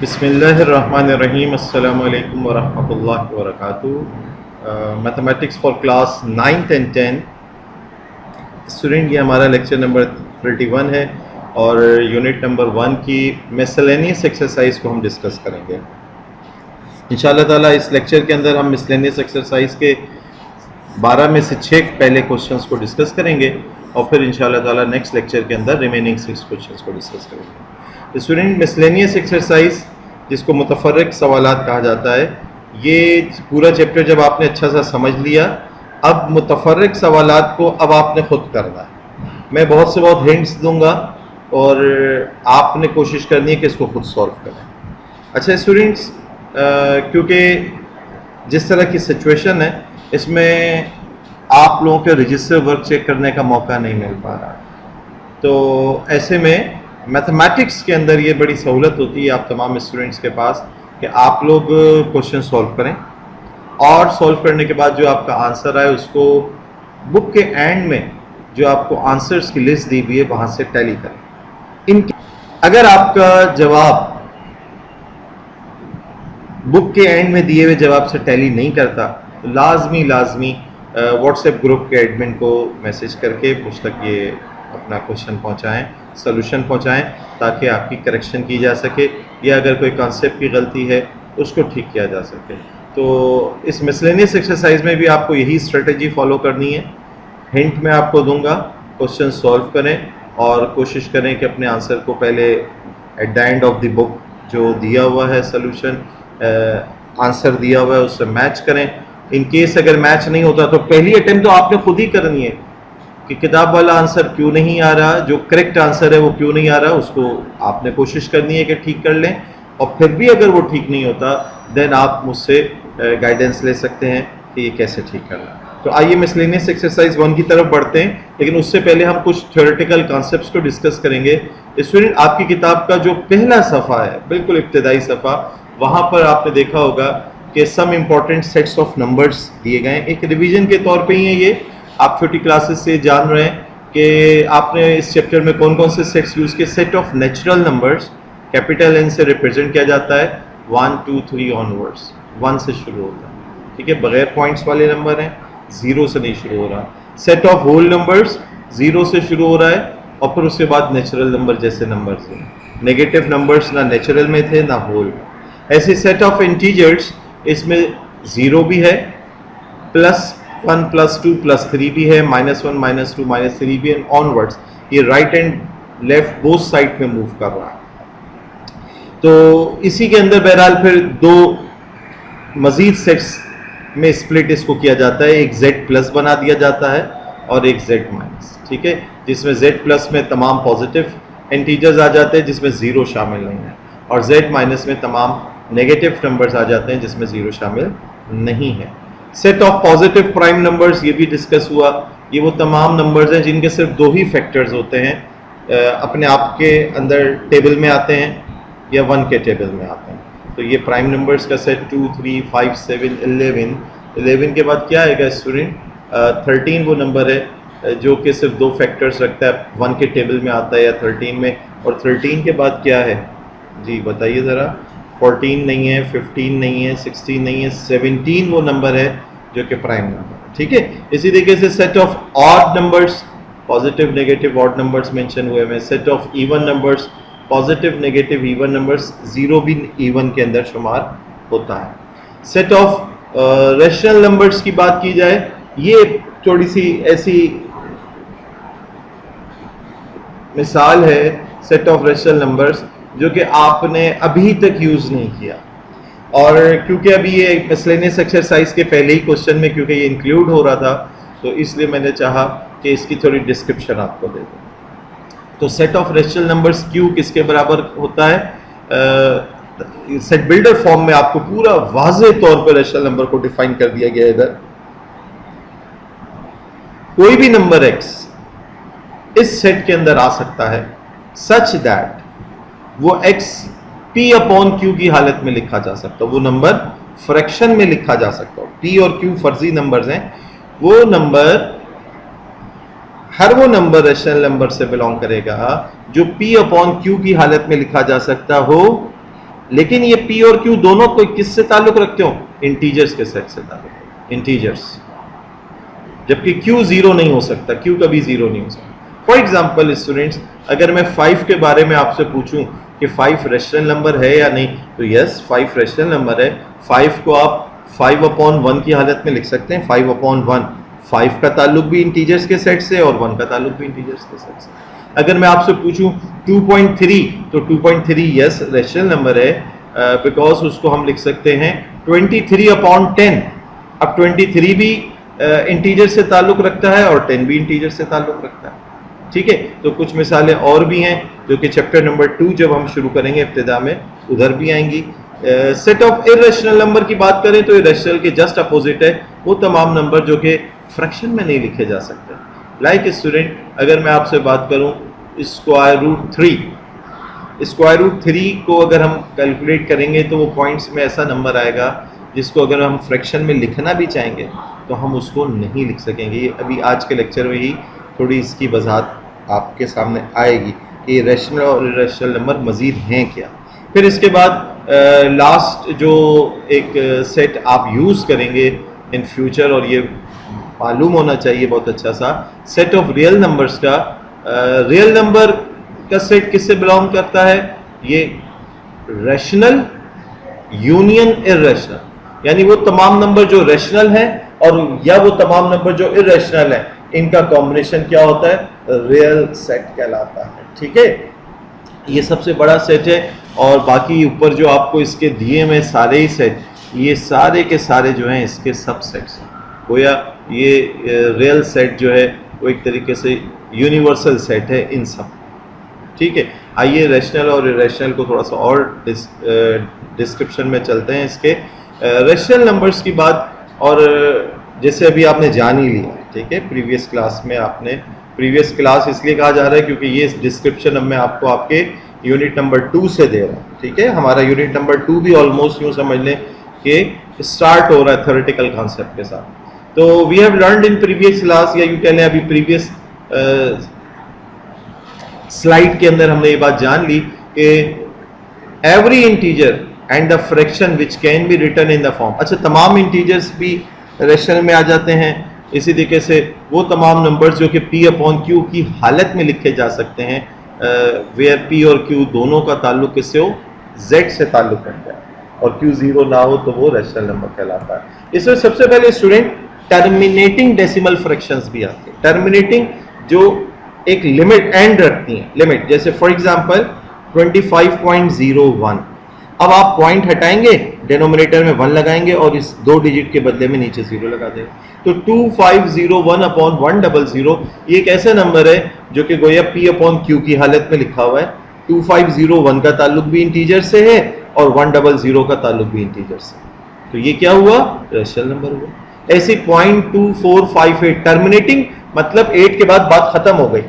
बिस्मिल्लाहिर्रहमानिर्रहीम अस्सलामु अलैकुम वरहमतुल्लाहि वबरकातुहू। Mathematics for class 9th and 10 student, ये हमारा लेक्चर नंबर 31 है और यूनिट नंबर 1 की मिसलेनियस एक्सरसाइज को हम डिस्कस करेंगे इंशाअल्लाह ताला। इस लेक्चर के अंदर हम मिसलेनियस एक्सरसाइज के 12 में से 6 पहले क्वेश्चंस को डिस्कस करेंगे और फिर इंशाअल्लाह ताला नेक्स्ट लेक्चर के अंदर रिमेनिंग 6 क्वेश्चंस को डिस्कस करेंगे। स्टूडेंट, मिसलेनियस एक्सरसाइज जिसको मुतफर्रिक सवालात कहा जाता है, ये पूरा चैप्टर जब आपने अच्छा सा समझ लिया, अब मुतफर्रिक सवालात को अब आपने खुद करना है। मैं बहुत से बहुत हिंट्स दूंगा और आपने कोशिश करनी है कि इसको खुद सॉल्व करें। अच्छा स्टूडेंट्स, क्योंकि जिस तरह की सिचुएशन है इसमें आप लोगों के रजिस्टर वर्क चेक करने का मौका नहीं मिल पा रहा, तो ऐसे में मैथमेटिक्स के अंदर ये बड़ी सहूलत होती है आप तमाम स्टूडेंट्स के पास कि आप लोग क्वेश्चन सॉल्व करें और सॉल्व करने के बाद जो आपका आंसर आए उसको बुक के एंड में जो आपको आंसर्स की लिस्ट दी हुई है वहाँ से टैली करें। अगर आपका जवाब बुक के एंड में दिए हुए जवाब से टैली नहीं करता तो लाजमी व्हाट्सएप ग्रुप के एडमिन को मैसेज करके मुझ तक ये अपना क्वेश्चन पहुंचाएं, सॉल्यूशन पहुंचाएं, ताकि आपकी करेक्शन की जा सके या अगर कोई कॉन्सेप्ट की गलती है उसको ठीक किया जा सके। तो इस मिसलेनियस एक्सरसाइज में भी आपको यही स्ट्रेटजी फॉलो करनी है। हिंट मैं आपको दूंगा, क्वेश्चन सॉल्व करें और कोशिश करें कि अपने आंसर को पहले at the end of the book जो दिया हुआ है सोल्यूशन आंसर दिया हुआ है उससे मैच करें। इन केस अगर मैच नहीं होता तो पहली अटेम्प्ट तो आपने खुद ही करनी है कि किताब वाला आंसर क्यों नहीं आ रहा, जो करेक्ट आंसर है वो क्यों नहीं आ रहा, उसको आपने कोशिश करनी है कि ठीक कर लें। और फिर भी अगर वो ठीक नहीं होता देन आप मुझसे गाइडेंस ले सकते हैं कि ये कैसे ठीक करना। तो आइए मिसलेनियस एक्सरसाइज 1 की तरफ बढ़ते हैं, लेकिन उससे पहले हम कुछ थ्योरेटिकल कॉन्सेप्ट्स को डिस्कस करेंगे। स्टूडेंट, आपकी किताब का जो पहला सफ़ा है, बिल्कुल इब्तदाई सफ़ा, वहाँ पर आपने देखा होगा कि some important sets of numbers दिए गए हैं। एक रिवीजन के तौर पे ही है ये, आप छोटी क्लासेस से जान रहे हैं कि आपने इस चैप्टर में कौन कौन से सेट्स यूज़ किए। Set of natural numbers capital N से रिप्रेजेंट किया जाता है 1 2 3 ऑनवर्ड्स, 1 से शुरू होता है, ठीक है, बगैर पॉइंट्स वाले नंबर हैं, 0 से नहीं शुरू हो रहा। सेट ऑफ होल नंबर्स 0 से शुरू हो रहा है और फिर उसके बाद नेचुरल नंबर जैसे नंबर्स हैं। नेगेटिव नंबर्स ना नेचुरल में थे ना होल में। ऐसे सेट ऑफ इंटीजर्स, इसमें 0 भी है, +1 +2 +3 भी है, -1 -2 -3 भी है, ऑनवर्ड्स। ये right and left both side में मूव कर रहा है। तो इसी के अंदर बहरहाल फिर दो मजीद सेट्स में स्प्लिट इसको किया जाता है। एक Z+ बना दिया जाता है और एक Z-, ठीक है, जिसमें Z+ में तमाम पॉजिटिव इंटीजर्स आ जाते हैं जिसमें 0 शामिल नहीं है, और Z- में तमाम नेगेटिव नंबर्स आ जाते हैं जिसमें 0 शामिल नहीं है। Set of positive prime numbers, ये भी डिस्कस हुआ। ये वो तमाम नंबर्स हैं जिनके सिर्फ 2 ही फैक्टर्स होते हैं, अपने आप के अंदर टेबल में आते हैं या 1 के टेबल में आते हैं। तो ये प्राइम नंबर्स का सेट 2 3 5 7 11 के बाद क्या आएगा स्टूडेंट? 13 वो नंबर है जो कि सिर्फ 2 फैक्टर्स रखता है, 1 के टेबल में आता है या 13 में। और 13 के बाद क्या है जी बताइए ज़रा? 14 नहीं है, 15 नहीं है, 16 नहीं है, 17 वो नंबर है जो कि प्राइम नंबर है, ठीक है। इसी तरीके से set of odd numbers, positive negative odd numbers mention हुए हैं। Set of even numbers, positive negative even numbers, 0 भी इवन के अंदर शुमार होता है। सेट ऑफ रेशनल नंबर्स की बात की जाए, ये थोड़ी सी ऐसी मिसाल है सेट ऑफ रेशनल नंबर्स जो कि आपने अभी तक यूज़ नहीं किया, और क्योंकि अभी ये मिसलेनियस एक्सरसाइज के पहले ही क्वेश्चन में क्योंकि ये इंक्लूड हो रहा था तो इसलिए मैंने चाहा कि इसकी थोड़ी डिस्क्रिप्शन आपको दे दूँ। तो set of rational numbers Q किसके बराबर होता है? सेट बिल्डर फॉर्म में आपको पूरा वाज़े तौर पर रेशनल नंबर को डिफाइन कर दिया गया है। इधर कोई भी नंबर x इस सेट के अंदर आ सकता है सच दैट वो x P/Q की हालत में लिखा जा सकता है, वो नंबर फ्रैक्शन में लिखा जा सकता है। P और Q फर्जी नंबर्स हैं, वो नंबर हर वो नंबर रेशनल नंबर से बिलोंग करेगा जो P/Q की हालत में लिखा जा सकता हो लेकिन ये p और q दोनों कोई किससे ताल्लुक रखते हो? इंटीजर्स के सेट से ताल्लुक, इंटीजर्स। जबकि q जीरो नहीं हो सकता, q कभी जीरो नहीं हो सकता। फॉर एग्जाम्पल स्टूडेंट्स, अगर मैं 5 के बारे में आपसे पूछूं कि 5 रेशनल नंबर है या नहीं, तो यस 5 रेशनल नंबर है। 5 को आप 5/1 की हालत में लिख सकते हैं, 5/1। 5 का ताल्लुक भी इंटीजर्स के सेट से और 1 का ताल्लुक भी इंटीजर्स के सेट से। अगर मैं आपसे पूछूं 2.3, तो 2.3 यस रेशनल नंबर है, बिकॉज उसको हम लिख सकते हैं 23/10। अब 23 भी इंटीजर से ताल्लुक रखता है और 10 भी इंटीजर से ताल्लुक रखता है। ठीक है, तो कुछ मिसालें और भी हैं जो कि चैप्टर नंबर 2 जब हम शुरू करेंगे इब्तिदा में उधर भी आएंगी। सेट ऑफ इर्रेशनल नंबर की बात करें तो इर्रेशनल के जस्ट अपोजिट है वो तमाम नंबर जो कि फ्रैक्शन में नहीं लिखे जा सकते। लाइक स्टूडेंट, अगर मैं आपसे बात करूं स्क्वायर रूट 3 को अगर हम कैलकुलेट करेंगे तो वो पॉइंट्स में ऐसा नंबर आएगा जिसको अगर हम फ्रैक्शन में लिखना भी चाहेंगे तो हम उसको नहीं लिख सकेंगे। ये अभी आज के लेक्चर में ही थोड़ी इसकी वजाहत आपके सामने आएगी कि रैशनल और इर्रेशनल नंबर मज़ीद हैं क्या। फिर इसके बाद लास्ट जो एक सेट आप यूज़ करेंगे इन फ्यूचर, और ये मालूम होना चाहिए बहुत अच्छा सा, सेट ऑफ रियल नंबर्स का। रियल नंबर का सेट किससे बिलोंग करता है? ये रैशनल यूनियन इर्रेशनल, यानी वो तमाम नंबर जो रैशनल हैं और या वो तमाम नंबर जो इर्रेशनल हैं, इनका कॉम्बिनेशन क्या होता है? रियल सेट कहलाता है। ठीक है, ये सबसे बड़ा सेट है। और बाकी ऊपर जो आपको इसके दिए में सारे ही सेट, ये सारे के सारे जो हैं इसके सब सेट्स हैं। गोया ये रियल सेट जो है वो एक तरीके से यूनिवर्सल सेट है इन सब। ठीक है, आइए रैशनल और इर्रेशनल को थोड़ा सा और डिस्क्रिप्शन में चलते हैं इसके। रैशनल नंबर्स की बात, और जैसे अभी आपने जान ही लिया, ठीक है, प्रीवियस क्लास में आपने, प्रीवियस क्लास इसलिए कहा जा रहा है क्योंकि ये डिस्क्रिप्शन अब मैं आपको आपके यूनिट नंबर 2 से दे रहा हूँ। ठीक है, हमारा यूनिट नंबर 2 भी ऑलमोस्ट यूँ समझ लें कि स्टार्ट हो रहा है थ्योरेटिकल कॉन्सेप्ट के साथ। तो we have learned in previous class, या यूँ कह लें अभी प्रीवियस स्लाइड के अंदर हमने ये बात जान ली कि every integer and the fraction which can be written in the form. अच्छा, तमाम इंटीजर्स भी रैशनल में आ जाते हैं। इसी तरीके से वो तमाम नंबर्स जो कि p/q की हालत में लिखे जा सकते हैं, वेयर p और q दोनों का ताल्लुक किससे हो? z से ताल्लुक रखता है, और q जीरो ना हो तो वो रैशनल नंबर कहलाता है। इसमें सबसे पहले स्टूडेंट टर्मिनेटिंग डेसिमल फ्रैक्शंस भी आते हैं। टर्मिनेटिंग जो एक लिमिट एंड रखती हैं, लिमिट, जैसे फॉर एग्जांपल 25.01। अब आप पॉइंट हटाएंगे, डिनोमिनेटर में 1 लगाएंगे और इस 2 डिजिट के बदले में नीचे 0 लगा देंगे, तो 2501/100, ये एक ऐसा नंबर है जो कि गोया p/q की हालत में लिखा हुआ है। 2501 का ताल्लुक भी इंटीजर से है और 100 का ताल्लुक भी इंटीजर से, तो ये क्या हुआ? रैशनल नंबर हुआ। ऐसे 0.2458 टर्मिनेटिंग, मतलब 8 के बाद बात खत्म हो गई,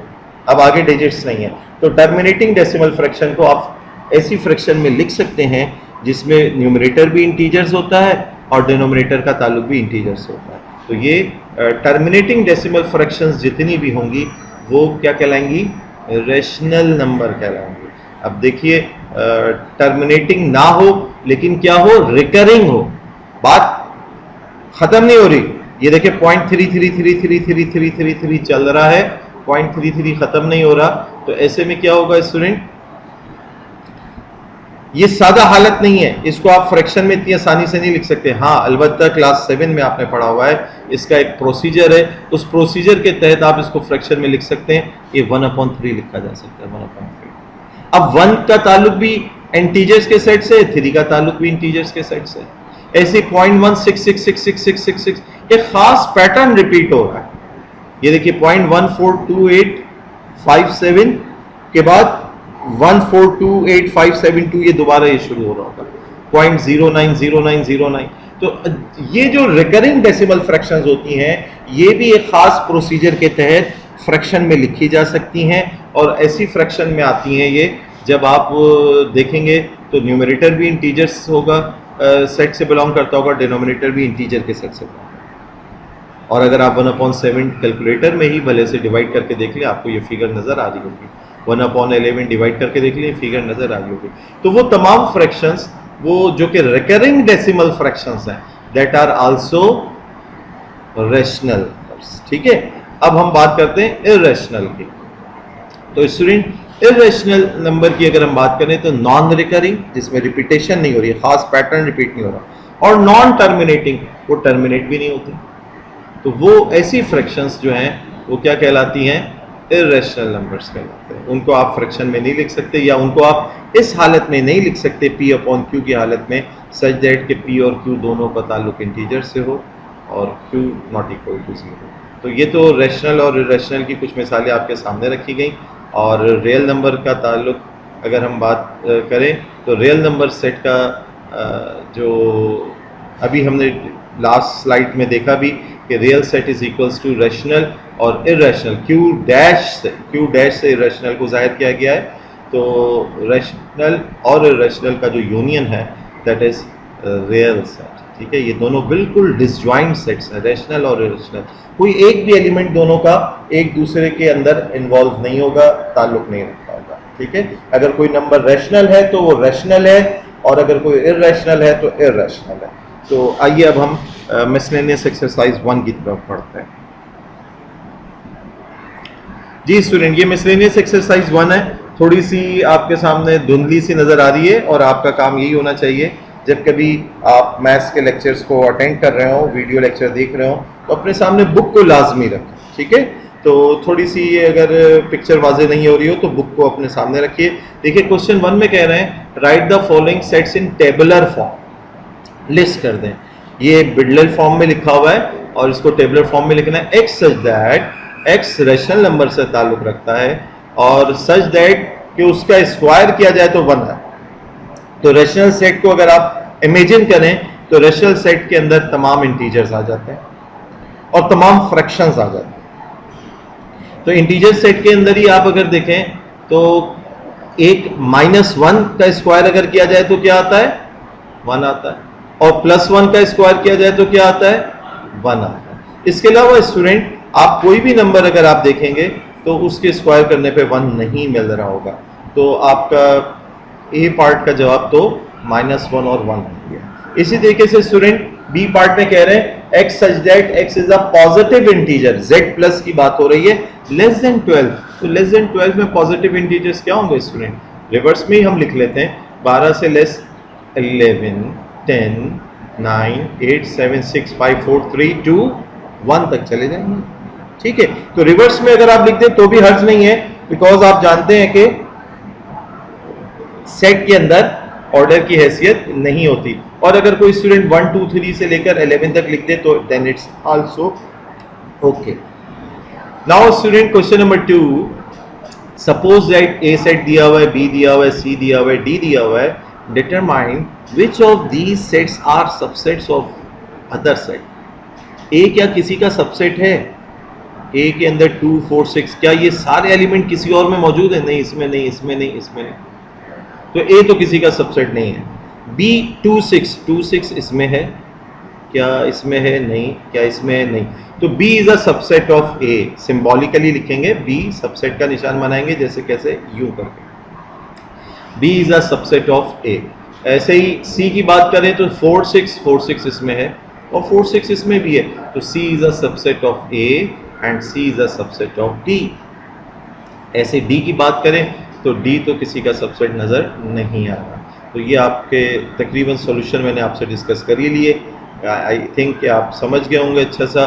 अब आगे डिजिट्स नहीं है। तो टर्मिनेटिंग डेसिमल फ्रैक्शन को आप ऐसी फ्रैक्शन में लिख सकते हैं जिसमें न्यूमरेटर भी इंटीजर्स होता है और डिनोमिनेटर का ताल्लुक भी इंटीजर्स होता है। तो ये टर्मिनेटिंग डेसिमल फ्रैक्शंस जितनी भी होंगी वो क्या कहलाएंगी? Rational number कहलाएंगी। अब देखिए, टर्मिनेटिंग ना हो लेकिन क्या हो? रिकरिंग हो, बात खत्म नहीं हो रही। ये देखिए 0.33333333 चल रहा है, 0.33 खत्म नहीं हो रहा। तो ऐसे में क्या होगा स्टूडेंट? ये सादा हालत नहीं है, इसको आप फ्रैक्शन में इतनी आसानी से नहीं लिख सकते। हाँ, अलबत्ता क्लास 7 में आपने पढ़ा हुआ है, इसका एक प्रोसीजर है, उस प्रोसीजर के तहत आप इसको फ्रैक्शन में लिख सकते हैं। ये 1/3 लिखा जा सकता है, 1/3। अब 1 का ताल्लुक भी इंटीजर्स के सेट से, 3 का ताल्लुक भी इंटीजर्स के सेट से। ऐसे 0.1666666 एक खास पैटर्न रिपीट हो रहा है। ये देखिए 0.142857 के बाद 1428572, ये दोबारा ये शुरू हो रहा होगा 0.090909। तो ये जो रिकरिंग डेसिमल फ्रैक्शंस होती हैं, ये भी एक खास प्रोसीजर के तहत फ्रैक्शन में लिखी जा सकती हैं, और ऐसी फ्रैक्शन में आती हैं ये जब आप देखेंगे तो न्यूमरेटर भी इंटीजर्स होगा, सेट से बिलोंग करता होगा, डिनोमिनेटर भी इंटीजर के सेट से। और अगर आप 1/7 कैलकुलेटर में ही भले से डिवाइड करके देख लें, आपको ये फिगर नज़र आ रही होगी। 1/11 डिवाइड करके देख लें, फिगर नज़र आ रही होगी। तो वो तमाम फ्रैक्शंस वो जो कि रिकरिंग डेसिमल फ्रैक्शंस हैं, that are also rational numbers. ठीक है, अब हम बात करते हैं इर्रेशनल की। तो स्टूडेंट इर्रेशनल नंबर की अगर हम बात करें तो नॉन रिकरिंग, जिसमें रिपीटेशन नहीं हो रही है, खास पैटर्न रिपीट नहीं हो रहा, और नॉन टर्मिनेटिंग, वो टर्मिनेट भी नहीं होती। तो वो ऐसी फ्रैक्शंस जो हैं वो क्या कहलाती हैं, इर्रेशनल नंबर्स कहलाते हैं। उनको आप फ्रैक्शन में नहीं लिख सकते, या उनको आप इस हालत में नहीं लिख सकते P अपॉन Q की हालत में, सच दैट कि P और Q दोनों का ताल्लुक इंटीजर से हो और Q नॉट इक्वल टू 0। तो ये तो रैशनल और इर्रेशनल की कुछ मिसालें आपके सामने रखी गई। और रियल नंबर का ताल्लुक अगर हम बात करें तो रियल नंबर सेट का जो अभी हमने लास्ट स्लाइड में देखा भी कि real set is equals to rational और इर्रेशनल, क्यू डैश से इर्रेशनल को जाहिर किया गया है। तो रैशनल और इर्रेशनल का जो यूनियन है दैट इज रियल सेट। ठीक है, ये दोनों बिल्कुल डिसजॉइंट सेट्स हैं, रैशनल और इर्रेशनल। कोई एक भी एलिमेंट दोनों का एक दूसरे के अंदर इन्वॉल्व नहीं होगा, ताल्लुक नहीं रखता होगा। ठीक है, अगर कोई नंबर रैशनल है तो वो रैशनल है, और अगर कोई इर्रेशनल है तो इर्रेशनल है। तो आइए अब हम मिसलेनियस एक्सरसाइज 1 की तरफ पढ़ते हैं। जी स्टूडेंट, ये मिसलेनियस एक्सरसाइज 1 है। थोड़ी सी आपके सामने धुंधली सी नजर आ रही है, और आपका काम यही होना चाहिए जब कभी आप मैथ्स के लेक्चर्स को अटेंड कर रहे हो, वीडियो लेक्चर देख रहे हो, तो अपने सामने बुक को लाजमी रखें। ठीक है, तो थोड़ी सी अगर पिक्चर वाज़ेह नहीं हो रही हो तो बुक को अपने सामने रखिए। देखिए क्वेश्चन 1 में कह रहे हैं right the following sets in tabular form, list कर दें। ये बिडलर फॉर्म में लिखा हुआ है और इसको टेबुलर फॉर्म में लिखना है। X such that x rational number से ताल्लुक रखता है, और सच दैट कि उसका स्क्वायर किया जाए तो 1 है। तो रैशनल सेट को अगर आप इमेजिन करें तो रैशनल सेट के अंदर तमाम इंटीजर्स आ जाते हैं और तमाम फ्रैक्शंस आ जाते हैं। तो इंटीजर सेट के अंदर ही आप अगर देखें तो एक -1 का स्क्वायर अगर किया जाए तो क्या आता है, 1 आता है, और +1 का स्क्वायर किया जाए तो क्या आता है, 1 आता है। इसके अलावा स्टूडेंट आप कोई भी नंबर अगर आप देखेंगे तो उसके स्क्वायर करने पे 1 नहीं मिल रहा होगा। तो आपका ए पार्ट का जवाब तो -1 और 1 हो गया। इसी तरीके से स्टूडेंट बी पार्ट में कह रहे हैं x such that x is a positive integer, Z plus की बात हो रही है, लेस देन 12। तो लेस देन 12 में पॉजिटिव इंटीजर्स क्या होंगे स्टूडेंट, रिवर्स में ही हम लिख लेते हैं। 12 से लेस 11, 10, 9, 8, 7, 6, 5, 4, 3, 2, 1 तक चले जाएंगे। ठीक है, तो रिवर्स में अगर आप लिख दें तो भी हर्ज नहीं है, बिकॉज आप जानते हैं कि सेट के अंदर ऑर्डर की हैसियत नहीं होती। और अगर कोई स्टूडेंट 1, 2, 3 से लेकर 11 तक लिख दे तो then it's also okay. Now student question number 2, suppose that a set दिया हुआ है, बी दिया हुआ है, सी दिया हुआ है, डी दिया हुआ है, determine which of these sets are subsets of other set. A क्या किसी का सबसेट है, ए के अंदर 2, 4, 6, क्या ये सारे एलिमेंट किसी और में मौजूद है, नहीं इसमें नहीं, इसमें नहीं, इसमें नहीं, तो ए तो किसी का सबसेट नहीं है। बी 2, 6 इसमें है, क्या इसमें है, नहीं, क्या इसमें है, नहीं, तो B is a subset of A. Symbolically लिखेंगे, बी सबसेट का निशान बनाएंगे, जैसे कैसे, यूं करके, B is a subset of A. ऐसे ही सी की बात करें तो 4, 6 इसमें है और 4, 6 इसमें भी है, तो C is a subset of A and C is a subset of D. ऐसे डी की बात करें तो डी तो किसी का सबसेट नजर नहीं आ रहा। तो ये आपके तकरीबन सॉल्यूशन मैंने आपसे डिस्कस कर ही लिए। आई थिंक कि आप समझ गए होंगे अच्छा सा।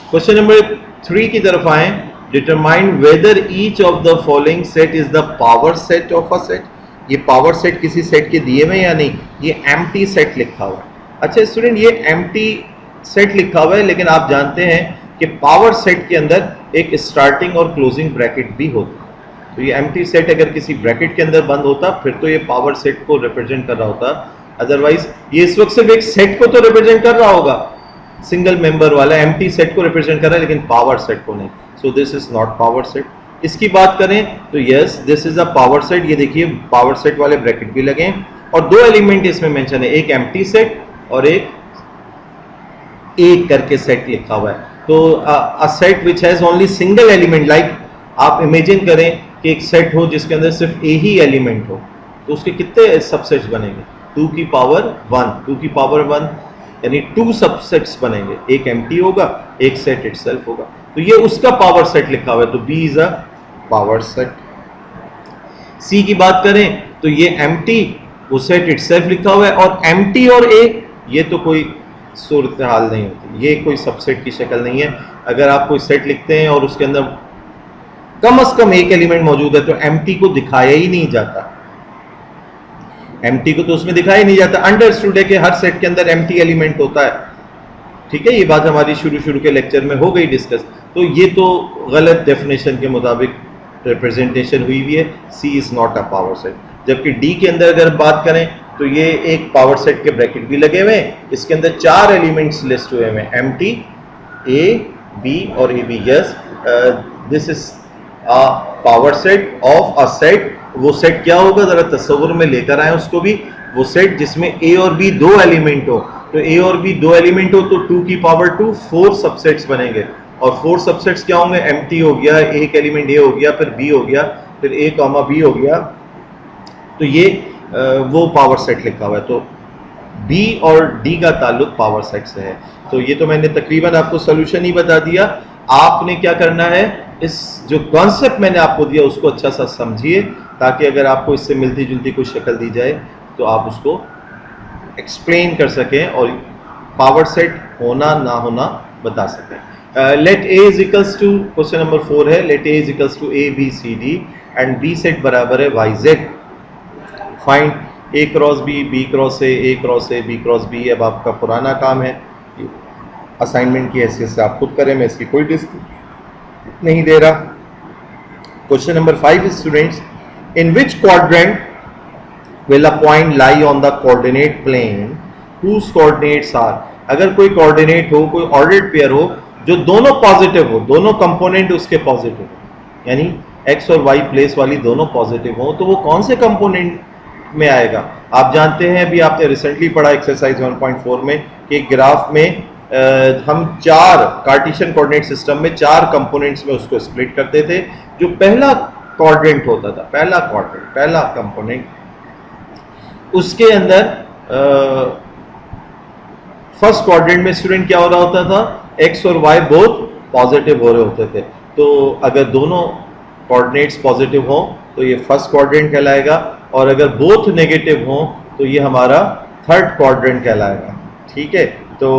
क्वेश्चन नंबर 3 की तरफ आए। Determine whether each of the following set is the power set of a set. ये पावर सेट किसी सेट के दिए हुए या नहीं, ये एम्प्टी सेट लिखा हुआ है। अच्छा स्टूडेंट, ये एम्प्टी सेट लिखा हुआ है, लेकिन आप जानते हैं कि पावर सेट के अंदर एक स्टार्टिंग और क्लोजिंग ब्रैकेट भी होता है। तो ये एम्प्टी सेट अगर किसी ब्रैकेट के अंदर बंद होता फिर तो ये पावर सेट को रिप्रेजेंट कर रहा होता, अदरवाइज ये इस वक्त सिर्फ एक सेट को तो रिप्रेजेंट कर रहा होगा, सिंगल मेंबर वाला एम्प्टी सेट को रिप्रेजेंट कर रहा है, लेकिन पावर सेट को नहीं। So this is not power set. इसकी बात करें तो yes this is a power set. ये देखिए पावर सेट वाले ब्रैकेट भी लगे हैं और 2 एलिमेंट इसमें मेंशन है, एक एम्प्टी सेट और एक करके सेट लिखा हुआ है। तो a set which has only single element, like आप इमेजिन करें कि एक सेट हो जिसके अंदर सिर्फ ए ही एलिमेंट हो, तो उसके कितने सबसेट्स बनेंगे? 2 की पावर 1, 2 की पावर 1 यानी 2 सबसेट्स बनेंगे, एक एम्प्टी होगा, एक सेट इटसेल्फ होगा, तो ये उसका पावर सेट लिखा हुआ है, तो B is a power set. C की बात करें तो ये एम्प्टी, वो सेट इटसेल्फ लिखा हुआ है, और एम्प्टी और ए ये तो कोई सूरत हाल नहीं होती, ये कोई सबसेट की शक्ल नहीं है। अगर आप कोई सेट लिखते हैं और उसके अंदर कम से कम एक एलिमेंट मौजूद है तो एम्प्टी को दिखाया ही नहीं जाता, एम्प्टी को तो उसमें दिखाया ही नहीं जाता। अंडरस्टूड है कि हर सेट के अंदर एम्प्टी एलिमेंट होता है, ठीक है, ये बात हमारी शुरू के लेक्चर में हो गई डिस्कस। तो ये तो गलत डेफिनेशन के मुताबिक रिप्रेजेंटेशन हुई हुई है, C is not a power set. जबकि डी के अंदर अगर बात करें तो ये एक पावर सेट के ब्रैकेट भी लगे हुए हैं, इसके अंदर 4 एलिमेंट्स लिस्ट हुए हैं, एम्प्टी, ए, बी और A B. Yes, this is a power set of a set. वो सेट क्या होगा जरा तस्वुर में लेकर आए उसको भी, वो सेट जिसमें ए और बी 2 एलिमेंट हो, तो ए और बी 2 एलिमेंट हो तो 2 की पावर 2 4 सबसेट्स बनेंगे, और 4 सबसेट्स क्या होंगे? एम्प्टी हो गया, एक एलिमेंट ए हो गया, फिर बी हो गया, फिर ए कॉमा बी हो गया, तो ये वो पावर सेट लिखा हुआ है। तो बी और डी का ताल्लुक पावर सेट से है। तो ये तो मैंने तकरीबन आपको सोल्यूशन ही बता दिया। आपने क्या करना है, इस जो कॉन्सेप्ट मैंने आपको दिया उसको अच्छा सा समझिए, ताकि अगर आपको इससे मिलती जुलती कोई शक्ल दी जाए तो आप उसको एक्सप्लेन कर सकें और पावर सेट होना ना होना बता सकें। Let A is equals to, question number 4 है, let A is equals to A B C D and B set बराबर है Y Z. Find A cross B cross A cross A, B cross B. अब आपका पुराना काम है, assignment की हैसियत से आप खुद करें, मैं इसकी कोई डिस्क नहीं दे रहा। Question number 5 students, in which quadrant will a point lie on the coordinate plane whose coordinates are। अगर कोई कोऑर्डिनेट हो, कोई ऑर्डर्ड पेयर हो जो दोनों पॉजिटिव हो, दोनों कंपोनेंट उसके पॉजिटिव हो, यानी एक्स और वाई प्लेस वाली दोनों पॉजिटिव हो, तो वो कौन से कंपोनेंट में आएगा? आप जानते हैं, अभी आपने रिसेंटली पढ़ा एक्सरसाइज 1.4 में कि ग्राफ में हम 4 कार्टेशियन कोऑर्डिनेट सिस्टम में 4 कंपोनेंट्स में उसको स्प्लिट करते थे। जो पहला क्वाड्रेंट होता था, पहला क्वाड्रेंट, पहला कंपोनेंट, उसके अंदर फर्स्ट क्वाड्रेंट में स्टूडेंट क्या हो रहा होता था? एक्स और वाई बोथ पॉजिटिव हो रहे होते थे। तो अगर दोनों कोऑर्डिनेट्स पॉजिटिव हों तो ये फर्स्ट क्वाड्रेंट कहलाएगा, और अगर बोथ नेगेटिव हों तो ये हमारा थर्ड क्वाड्रेंट कहलाएगा, ठीक है। तो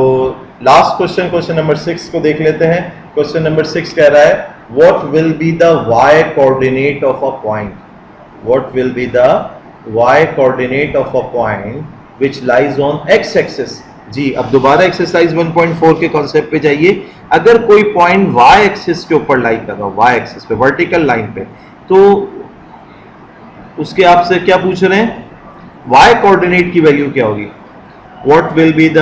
लास्ट क्वेश्चन, क्वेश्चन नंबर 6 को देख लेते हैं। क्वेश्चन नंबर 6 कह रहा है, what will be the Y coordinate of a point, what will be the Y coordinate of a point which lies on x axis. जी, अब दोबारा एक्सरसाइज 1.4 के कॉन्सेप्ट पे जाइए। अगर कोई पॉइंट वाई एक्सिस के ऊपर लाई कर रहा हो, वाई एक्सिस पे, वर्टिकल लाइन पे, तो उसके आपसे क्या पूछ रहे हैं? वाई कोऑर्डिनेट की वैल्यू क्या होगी? What will be the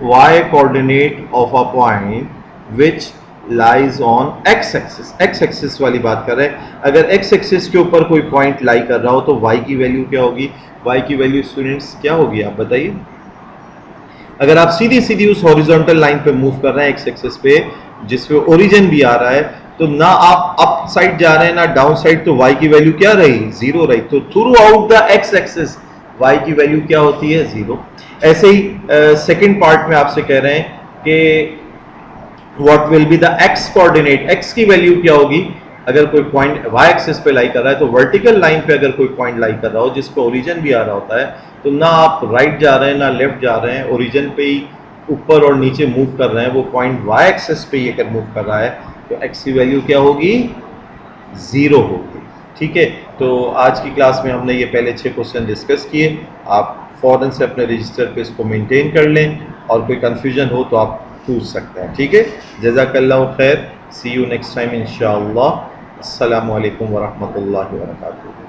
Y coordinate of a point which lies on x axis. X axis वाली बात कर रहे हैं। अगर एक्स एक्सिस के ऊपर कोई पॉइंट लाई कर रहा हो तो वाई की वैल्यू क्या होगी? वाई की वैल्यू स्टूडेंट्स क्या होगी, आप बताइए। अगर आप सीधी सीधी उस हॉरिजॉन्टल लाइन पे मूव कर रहे हैं एक्स एक्सिस पे, जिसपे ओरिजिन भी आ रहा है, तो ना आप अप साइड जा रहे हैं ना डाउन साइड, तो y की वैल्यू क्या रही? 0 रही। तो through out the x axis y की वैल्यू क्या होती है? 0। ऐसे ही सेकंड पार्ट में आपसे कह रहे हैं कि what will be the x coordinate, x की वैल्यू क्या होगी? अगर कोई पॉइंट y एक्सिस पे लाई कर रहा है तो वर्टिकल लाइन पे अगर कोई पॉइंट लाई कर रहा हो जिस पे ओरिजिन भी आ रहा होता है, तो ना आप राइट जा रहे हैं ना लेफ्ट जा रहे हैं, ओरिजिन पे ही ऊपर और नीचे मूव कर रहे हैं, वो पॉइंट y एक्सिस पे ही अगर मूव कर रहा है तो x की वैल्यू क्या होगी? 0 होगी, ठीक है। तो आज की क्लास में हमने ये पहले 6 क्वेश्चन डिस्कस किए। आप फ़ौरन से अपने रजिस्टर पे इसको मेंटेन कर लें, और कोई कन्फ्यूजन हो तो आप पूछ सकते हैं, ठीक है। जज़ाकल्लाहु खैर, सी यू नेक्स्ट टाइम इंशाअल्लाह। अस्सलामु अलैकुम वरहमतुल्लाहि वबरकातुहू।